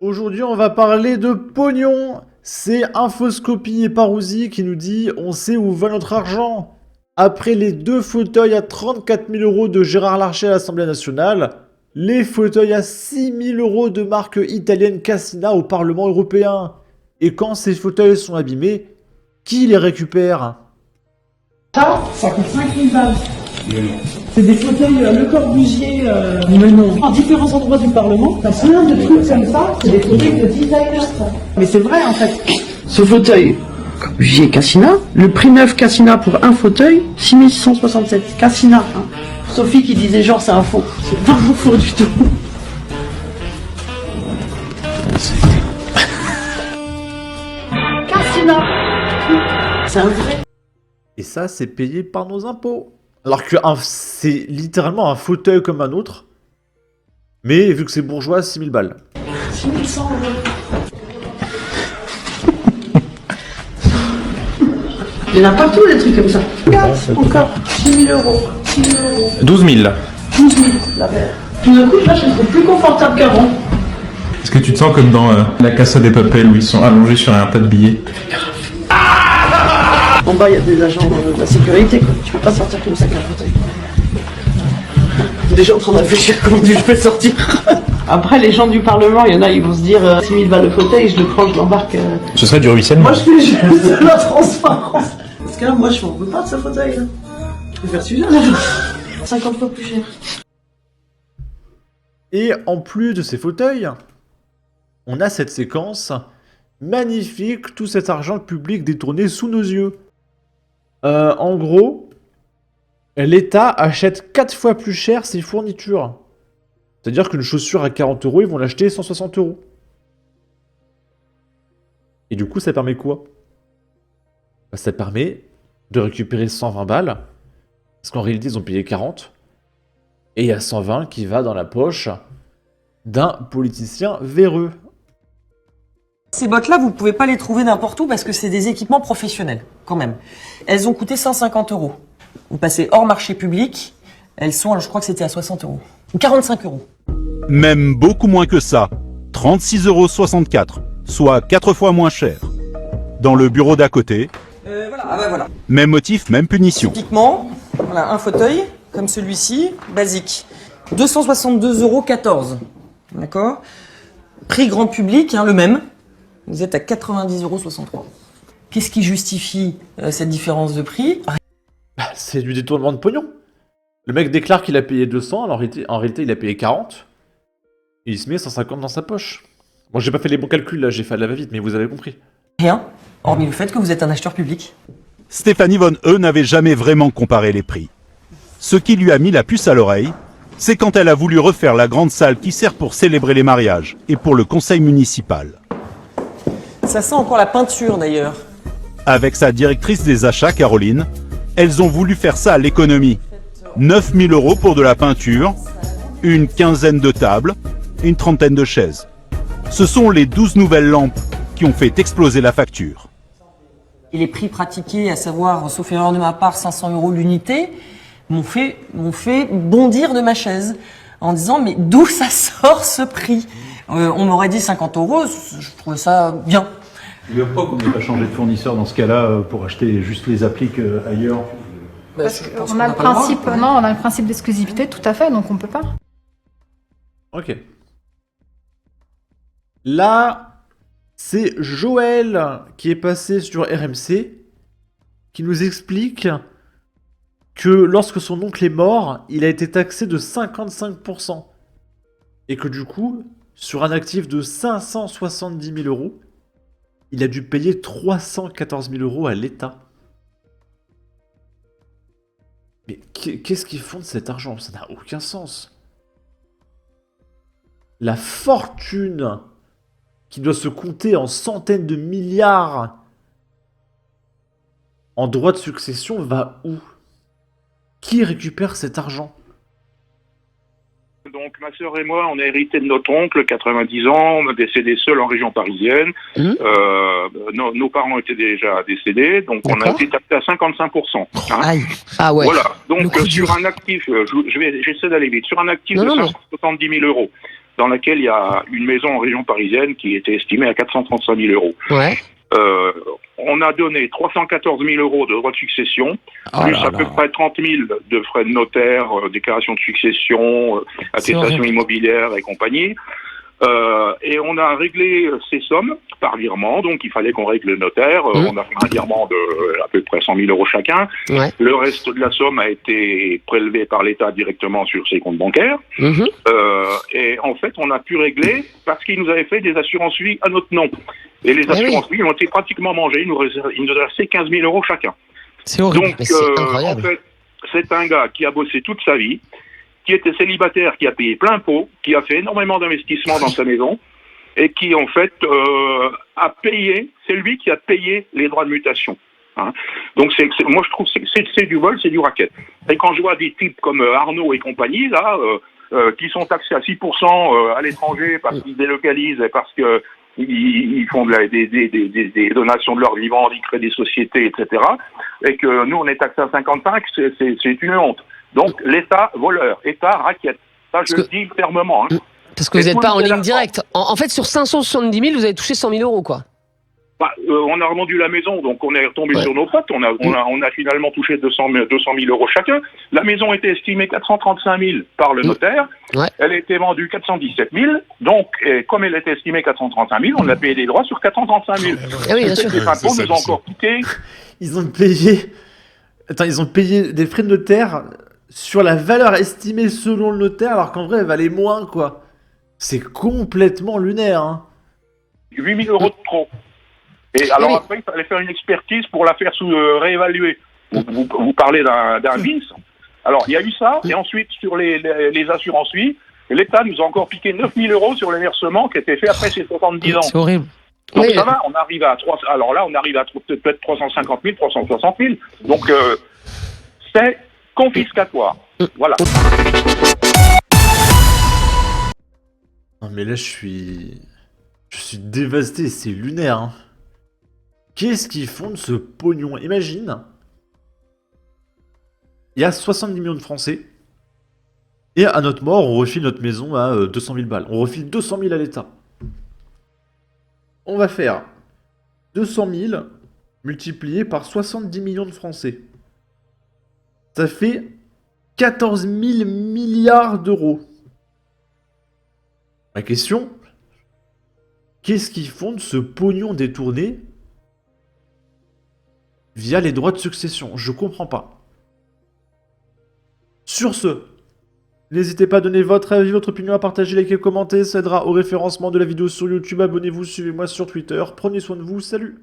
Aujourd'hui, on va parler de pognon. C'est Infoscopie et Parousie qui nous dit on sait où va notre argent. Après les 2 fauteuils à 34 000 € de Gérard Larcher à l'Assemblée nationale, les fauteuils à 6 000 € de marque italienne Cassina au Parlement européen. Et quand ces fauteuils sont abîmés, qui les récupère? Ça coûte 5 000 balles. C'est des fauteuils Le Corbusier en différents endroits du Parlement. T'as plein de trucs comme ça. C'est des fauteuils de designers, ça. Mais c'est vrai, en fait. Ce fauteuil, Corbusier Cassina, le prix neuf Cassina pour un fauteuil, 6 667. Cassina. Hein. Sophie qui disait genre c'est un faux. C'est pas un faux du tout. Cassina. C'est un vrai. Et ça, c'est payé par nos impôts. Alors que c'est littéralement un fauteuil comme un autre. Mais vu que c'est bourgeois, 6 000 balles. 6 100 €. Il y en a partout des trucs comme ça. Regarde, encore 6 000 €. 6 000 €. 12 000. 12 000, la paire. Tout d'un coup, là, je me trouve plus confortable qu'avant. Est-ce que tu te sens comme dans La Casa de Papel où ils sont allongés sur un tas de billets? En bas, il y a des agents de la sécurité, quoi. Tu peux pas sortir comme ça avec un fauteuil. Déjà en train de réfléchir comment je peux sortir. Après, les gens du Parlement, il y en a, ils vont se dire 6 000 balles le fauteuil, je le prends, je l'embarque. Ce serait du ruissellement. Moi, je fais juste de la transparence. Parce que là, moi, je m'en veux pas de ce fauteuil, là. Je préfère celui-là, là. 50 fois plus cher. Et en plus de ces fauteuils, on a cette séquence magnifique, tout cet argent public détourné sous nos yeux. En gros, l'État achète 4 fois plus cher ses fournitures. C'est-à-dire qu'une chaussure à 40 €, ils vont l'acheter 160 €. Et du coup, ça permet quoi? Ça permet de récupérer 120 balles, parce qu'en réalité, ils ont payé 40, et il y a 120 qui va dans la poche d'un politicien véreux. Ces bottes-là, vous pouvez pas les trouver n'importe où parce que c'est des équipements professionnels, quand même. Elles ont coûté 150 €. Vous passez hors marché public, elles sont, je crois que c'était à 60 €. Ou 45 €. Même beaucoup moins que ça, 36,64 €, soit 4 fois moins cher. Dans le bureau d'à côté, Voilà, ah bah voilà. même motif, même punition. Typiquement, voilà, un fauteuil, comme celui-ci, basique. 262,14 €. D'accord? Prix grand public, hein, le même. Vous êtes à 90,63 €. Qu'est-ce qui justifie cette différence de prix? C'est du détournement de pognon. Le mec déclare qu'il a payé 200, alors en réalité il a payé 40. Et il se met 150 dans sa poche. Bon, j'ai pas fait les bons calculs là, j'ai fait à la va-vite, mais vous avez compris. Rien, hormis le fait que vous êtes un acheteur public. Stéphanie Von E n'avait jamais vraiment comparé les prix. Ce qui lui a mis la puce à l'oreille, c'est quand elle a voulu refaire la grande salle qui sert pour célébrer les mariages et pour le conseil municipal. Ça sent encore la peinture d'ailleurs. Avec sa directrice des achats, Caroline, elles ont voulu faire ça à l'économie. 9 000 € pour de la peinture, une quinzaine de tables, une trentaine de chaises. Ce sont les 12 nouvelles lampes qui ont fait exploser la facture. Et les prix pratiqués, à savoir, sauf erreur de ma part, 500 € l'unité, m'ont fait bondir de ma chaise en disant mais d'où ça sort ce prix? On m'aurait dit 50 €, je trouvais ça bien. Pourquoi qu'on n'ait pas changé de fournisseur dans ce cas-là pour acheter juste les appliques ailleurs? Parce qu'on a le principe, non, on a le principe d'exclusivité, tout à fait, donc on peut pas. Ok. Là, c'est Joël qui est passé sur RMC, qui nous explique que lorsque son oncle est mort, il a été taxé de 55%. Et que du coup, sur un actif de 570 000 €, il a dû payer 314 000 € à l'État. Mais qu'est-ce qu'ils font de cet argent? Ça n'a aucun sens. La fortune qui doit se compter en centaines de milliards en droits de succession va où? Qui récupère cet argent? Donc ma sœur et moi, on a hérité de notre oncle, 90 ans, on est décédé seul en région parisienne. Nos parents étaient déjà décédés, donc on a été taxé à 55%. Hein. Ah ouais. Voilà. Donc sur un actif, j'essaie d'aller vite, sur un actif de 570 000 €, dans laquelle il y a une maison en région parisienne qui était estimée à 435 000 euros. Ouais. On a donné 314 000 euros de droits de succession, plus à peu près 30 000 de frais de notaire, déclaration de succession, attestation immobilière et compagnie. Et on a réglé ces sommes par virement, donc il fallait qu'on règle le notaire. On a fait un virement de à peu près 100 000 euros chacun. Ouais. Le reste de la somme a été prélevé par l'État directement sur ses comptes bancaires. Et en fait, on a pu régler parce qu'ils nous avaient fait des assurances-vie à notre nom. Et les assurances-vie ont été pratiquement mangées. Il nous restait 15 000 euros chacun. C'est horrible, donc, mais c'est incroyable. En fait, c'est un gars qui a bossé toute sa vie, qui était célibataire, qui a payé plein pot, qui a fait énormément d'investissements dans sa maison, et qui, en fait, a payé, c'est lui qui a payé les droits de mutation. Hein. Donc, moi, je trouve que c'est du vol, c'est du racket. Et quand je vois des types comme Arnaud et compagnie, là, qui sont taxés à 6% à l'étranger parce qu'ils délocalisent et parce que ils font des donations de leur vivant, ils créent des sociétés, etc., et que nous, on est taxés à 55, c'est une honte. Donc, l'État voleur, État raquette. Ça, je le dis fermement. Hein. Parce que vous n'êtes pas en ligne directe. En fait, sur 570 000, vous avez touché 100 000 euros, quoi. Bah, on a revendu la maison, donc on est retombé sur nos pattes. On a finalement touché 200 000 euros chacun. La maison était estimée 435 000 par le notaire. Elle a été vendue 417 000. Donc, comme elle était estimée 435 000, on a payé des droits sur 435 000. Ah oui, bien sûr. Les impôts nous ont encore piqué. Ils ont payé... Attends, ils ont payé des frais de notaire sur la valeur estimée selon le notaire, alors qu'en vrai, elle valait moins, quoi. C'est complètement lunaire, hein. 8 000 euros de trop. Et alors après, il fallait faire une expertise pour la faire réévaluer. Vous parlez d'un VINS. Alors, il y a eu ça, et ensuite, sur les assurances-vie, l'État nous a encore piqué 9 000 euros sur les versements qui étaient faits après ses 70 ans. C'est horrible. Donc ça va, on arrive à alors là, on arrive à peut-être 350 000, 360 000. Donc, c'est confiscatoire. Voilà. Non mais là, je suis dévasté, c'est lunaire, hein. Qu'est-ce qu'ils font de ce pognon? Imagine, il y a 70 millions de Français, et à notre mort, on refile notre maison à 200 000 balles. On refile 200 000 à l'État. On va faire 200 000 multiplié par 70 millions de Français. Ça fait 14 000 milliards d'euros. Ma question, qu'est-ce qu'ils font de ce pognon détourné via les droits de succession? Je comprends pas. Sur ce, n'hésitez pas à donner votre avis, votre opinion, à partager, liker, commenter, ça aidera au référencement de la vidéo sur YouTube. Abonnez-vous, suivez-moi sur Twitter. Prenez soin de vous, salut!